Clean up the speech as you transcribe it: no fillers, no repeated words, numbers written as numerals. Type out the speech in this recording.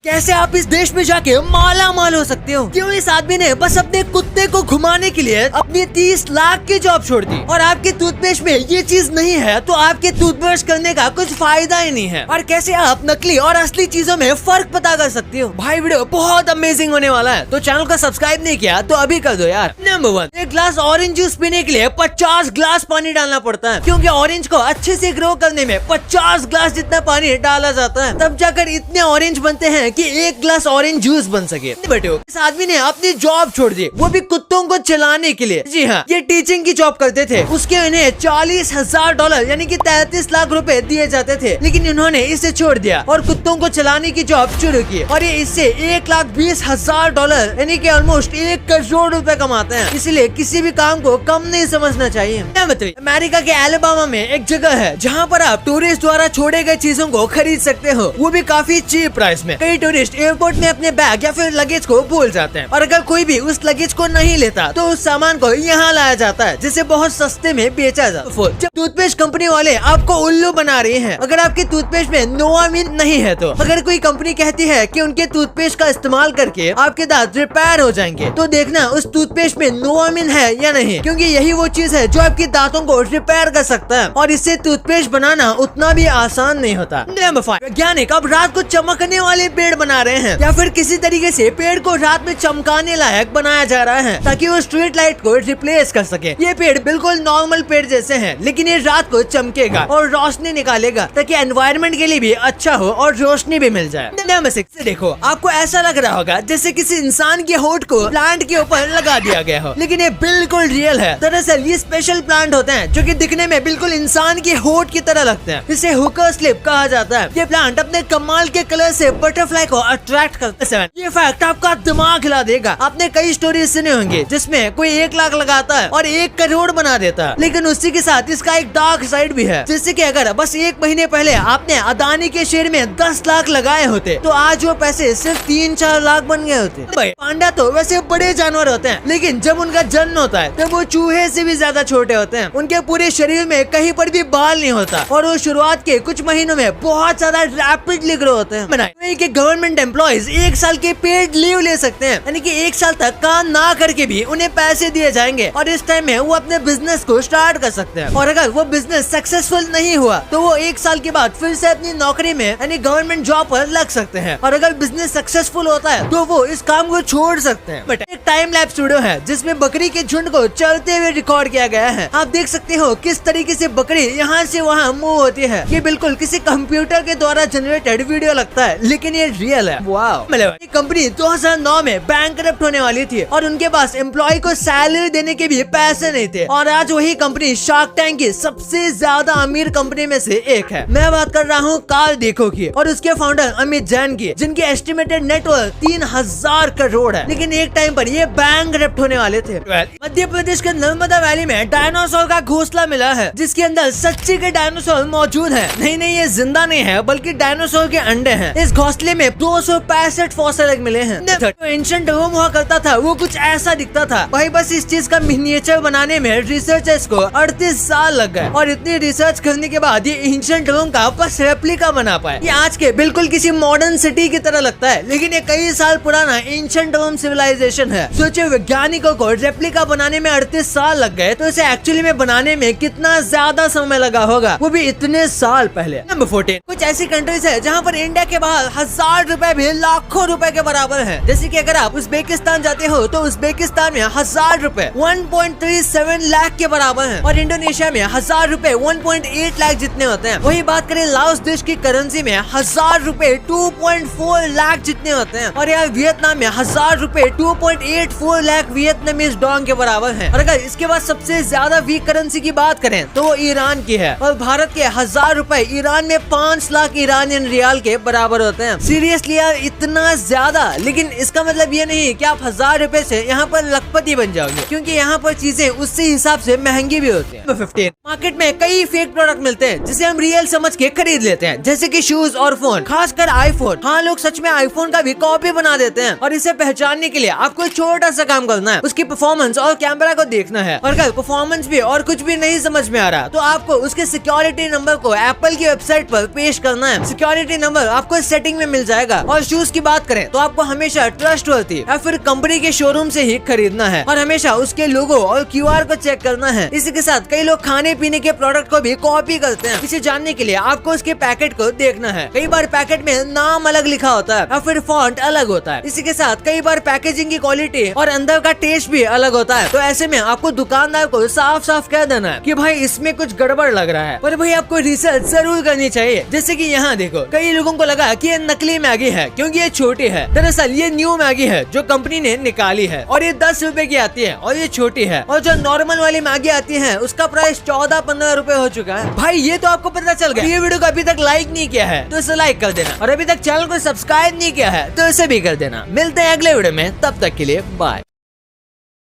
कैसे आप इस देश में जाके माला माल हो सकते हो? क्यों इस आदमी ने बस अपने कुत्ते को घुमाने के लिए अपनी 30 लाख की जॉब छोड़ दी। और आपके टूथपेस्ट में ये चीज नहीं है तो आपके टूथब्रश करने का कुछ फायदा ही नहीं है। और कैसे आप नकली और असली चीजों में फर्क पता कर सकते हो? भाई वीडियो बहुत अमेजिंग होने वाला है, तो चैनल को सब्सक्राइब नहीं किया तो अभी कर दो यार। नंबर 1, एक ग्लास ऑरेंज जूस पीने के लिए 50 ग्लास पानी डालना पड़ता है, क्योंकि ऑरेंज को अच्छे से ग्रो करने में 50 ग्लास जितना पानी डाला जाता है, तब जाकर इतने ऑरेंज बनते हैं कि एक ग्लास ऑरेंज जूस बन सके। बेटे इस आदमी ने अपनी जॉब छोड़ दी, वो भी कुत्तों को चलाने के लिए। जी हाँ, ये टीचिंग की जॉब करते थे, उसके इन्हें $40,000 यानी कि 33 लाख रुपए दिए जाते थे, लेकिन इन्होंने इसे छोड़ दिया और कुत्तों को चलाने की जॉब शुरू की। और ये इससे $1,20,000 यानी कि ऑलमोस्ट 1 करोड़ रुपए कमाते हैं। इसलिए किसी भी काम को कम नहीं समझना चाहिए। अमेरिका के एलबामा में एक जगह है जहाँ पर आप टूरिस्ट द्वारा छोड़े गए चीजों को खरीद सकते हो, वो भी काफी चीप प्राइस में। कई टूरिस्ट एयरपोर्ट में अपने बैग या फिर लगेज को भूल जाते हैं, और अगर कोई भी उस लगेज को नहीं लेता तो उस सामान को यहाँ लाया जाता है, जिसे बहुत सस्ते में बेचा जाता है। जब टूथपेस्ट कंपनी वाले आपको उल्लू बना रहे हैं, अगर आपके टूथपेस्ट में नोवामिन नहीं है तो अगर कोई कंपनी कहती है कि उनके टूथपेस्ट का इस्तेमाल करके आपके दांत रिपेयर हो जाएंगे, तो देखना उस टूथपेस्ट में नोवामिन है या नहीं, क्योंकि यही वो चीज है जो आपके दांतों को रिपेयर कर सकता है। और इससे टूथपेस्ट बनाना उतना भी आसान नहीं होता। नंबर 5, वैज्ञानिक अब रात को चमकने वाले पेड़ बना रहे हैं, या फिर किसी तरीके से पेड़ को रात में चमकाने लायक बनाया जा रहा है, ताकि वो स्ट्रीट लाइट को रिप्लेस कर सके। ये पेड़ बिल्कुल नॉर्मल पेड़ जैसे हैं, लेकिन ये रात को चमकेगा और रोशनी निकालेगा, ताकि एनवायरनमेंट के लिए भी अच्छा हो और रोशनी भी मिल जाए। नंबर 6, देखो आपको ऐसा लग रहा होगा जैसे किसी इंसान के होंठ को प्लांट के ऊपर लगा दिया गया हो, लेकिन ये बिल्कुल रियल है। दरअसल ये स्पेशल प्लांट होते हैं जो कि दिखने में बिल्कुल इंसान के होंठ की तरह लगते हैं। इसे हुकर स्लिप कहा जाता है। ये प्लांट अपने कमाल के कलर से बटरफ्लाई को अट्रैक्ट करता है। ये फैक्ट आपका दिमाग हिला देगा। आपने कई स्टोरीज सुने होंगे जिसमें कोई 1 लाख लगाता है और 1 करोड़ बना देता है, लेकिन उसी के साथ इसका एक डार्क साइड भी है। जैसे कि अगर बस 1 महीने पहले आपने अदानी के शेयर में 10 लाख लगाए होते तो आज वो पैसे सिर्फ 3-4 लाख बन गए होते। पांडा तो वैसे बड़े जानवर होते हैं, लेकिन जब उनका जन्म होता है तब वो चूहे से भी ज्यादा छोटे होते हैं। उनके पूरे शरीर में कहीं पर भी बाल नहीं होता, और वो शुरुआत के कुछ महीनों में बहुत ज्यादा रैपिडली ग्रो होते हैं। गवर्नमेंट एम्प्लॉइज 1 साल के पेड लीव ले सकते हैं, यानी कि 1 साल तक काम ना करके भी उन्हें पैसे दिए जाएंगे, और इस टाइम में वो अपने बिजनेस को स्टार्ट कर सकते हैं। और अगर वो बिजनेस सक्सेसफुल नहीं हुआ तो वो 1 साल के बाद फिर से अपनी नौकरी में यानी गवर्नमेंट जॉब पर लग सकते हैं। और अगर बिजनेस सक्सेसफुल होता है तो वो इस काम को छोड़ सकते हैं। बट एक टाइम लैप्स वीडियो है जिसमें बकरी के झुंड को चलते हुए रिकॉर्ड किया गया है। आप देख सकते हो किस तरीके से बकरी यहाँ से वहाँ मूव होती है। ये बिल्कुल किसी कंप्यूटर के द्वारा जनरेटेड वीडियो लगता है, लेकिन ये रियल है। वाओ। ये कंपनी 2009 में बैंकरप्ट होने वाली थी, और उनके पास एम्प्लॉय को सैलरी देने के भी पैसे नहीं थे, और आज वही कंपनी शार्क टैंक की सबसे ज्यादा अमीर कंपनी में से एक है। मैं बात कर रहा हूँ कार्डिको की और उसके फाउंडर अमित जैन की, जिनके एस्टिमेटेड नेटवर्थ 3000 करोड़ है, लेकिन एक टाइम पर ये बैंकरप्ट होने वाले थे। मध्य प्रदेश के नर्मदा वैली में डायनासोर का घोंसला मिला है, जिसके अंदर सच्ची के डायनासोर मौजूद है। नहीं, ये जिंदा नहीं है, बल्कि डायनासोर के अंडे हैं। इस घोंसले में 265 फॉसिल मिले हैं। जो एंशिएंट रोम हुआ करता था वो कुछ ऐसा दिखता था। भाई बस इस चीज का मिनिएचर बनाने में रिसर्चर्स को 38 साल लग गए, और इतनी रिसर्च करने के बाद ये एंशिएंट रोम का बस रेप्लिका बना पाए। ये आज के बिल्कुल किसी मॉडर्न सिटी की तरह लगता है, लेकिन ये कई साल पुराना एंशिएंट रोम सिविलाइजेशन है। सोचिए वैज्ञानिकों को रेप्लिका बनाने में 38 साल लग गए, तो इसे एक्चुअली में बनाने में कितना ज्यादा समय लगा होगा, वो भी इतने साल पहले। नंबर 14, कुछ ऐसी कंट्रीज है जहाँ पर इंडिया के बाहर 1000 रुपए भी लाखों रुपए के बराबर है। जैसे कि अगर आप उज़्बेकिस्तान जाते हो तो उज़्बेकिस्तान में 1000 रुपए 1.37 लाख के बराबर है, और इंडोनेशिया में 1000 रुपए 1.8 लाख जितने होते हैं। वही बात करें लाओस देश की करेंसी में 1000 रुपए 2.4 लाख जितने होते हैं, और यहाँ वियतनाम में 1000 रुपए 2.84 लाख वियतनामीज डोंग के बराबर है। और अगर इसके बाद सबसे ज्यादा वीक करेंसी की बात करें तो वो ईरान की है, और भारत के 1000 रुपए ईरान में 5 लाख ईरानियन रियाल के बराबर होते हैं। सीरियसली यार इतना ज्यादा, लेकिन इसका मतलब ये नहीं कि आप 1000 रुपए से यहाँ पर लखपति बन जाओगे, क्योंकि यहाँ पर चीजें उसी हिसाब से महंगी भी होती हैं। 15, मार्केट में कई फेक प्रोडक्ट मिलते हैं जिसे हम रियल समझ के खरीद लेते हैं, जैसे कि शूज और फोन, खासकर आईफोन। हाँ, लोग सच में आईफोन का भी कॉपी बना देते हैं, और इसे पहचानने के लिए आपको छोटा सा काम करना है, उसकी परफॉर्मेंस और कैमरा को देखना है। और अगर परफॉर्मेंस भी और कुछ भी नहीं समझ में आ रहा तो आपको उसके सिक्योरिटी नंबर को एप्पल की वेबसाइट पर पेश करना है। सिक्योरिटी नंबर आपको सेटिंग में मिल जाएगा। और शूज की बात करें तो आपको हमेशा ट्रस्टवर्थी या फिर कंपनी के शोरूम से ही खरीदना है और हमेशा उसके लोगो और क्यूआर को चेक करना है। इसी के साथ कई लोग खाने पीने के प्रोडक्ट को भी कॉपी करते हैं। इसे जानने के लिए आपको उसके पैकेट को देखना है। कई बार पैकेट में नाम अलग लिखा होता है या फिर फॉन्ट अलग होता है। इसी के साथ कई बार पैकेजिंग की क्वालिटी और अंदर का टेस्ट भी अलग होता है। तो ऐसे में आपको दुकानदार को साफ साफ कह देना है कि भाई इसमें कुछ गड़बड़ लग रहा है। पर भाई आपको रिसर्च जरूर करनी चाहिए। जैसे कि यहाँ देखो, कई लोगों को लगा कि ये नकली मैगी है क्योंकि ये छोटी है। दरअसल ये न्यू मैगी है जो कंपनी ने निकाली है और ये 10 रुपए की आती है और ये छोटी है। और जो नॉर्मल वाली मैगी आती है उसका प्राइस 14-15 रुपए हो चुका है। भाई ये तो आपको पता चल गया। ये वीडियो को अभी तक लाइक नहीं किया है तो इसे लाइक कर देना और अभी तक चैनल को सब्सक्राइब नहीं किया है तो इसे भी कर देना। मिलते हैं अगले वीडियो में, तब तक के लिए बाय।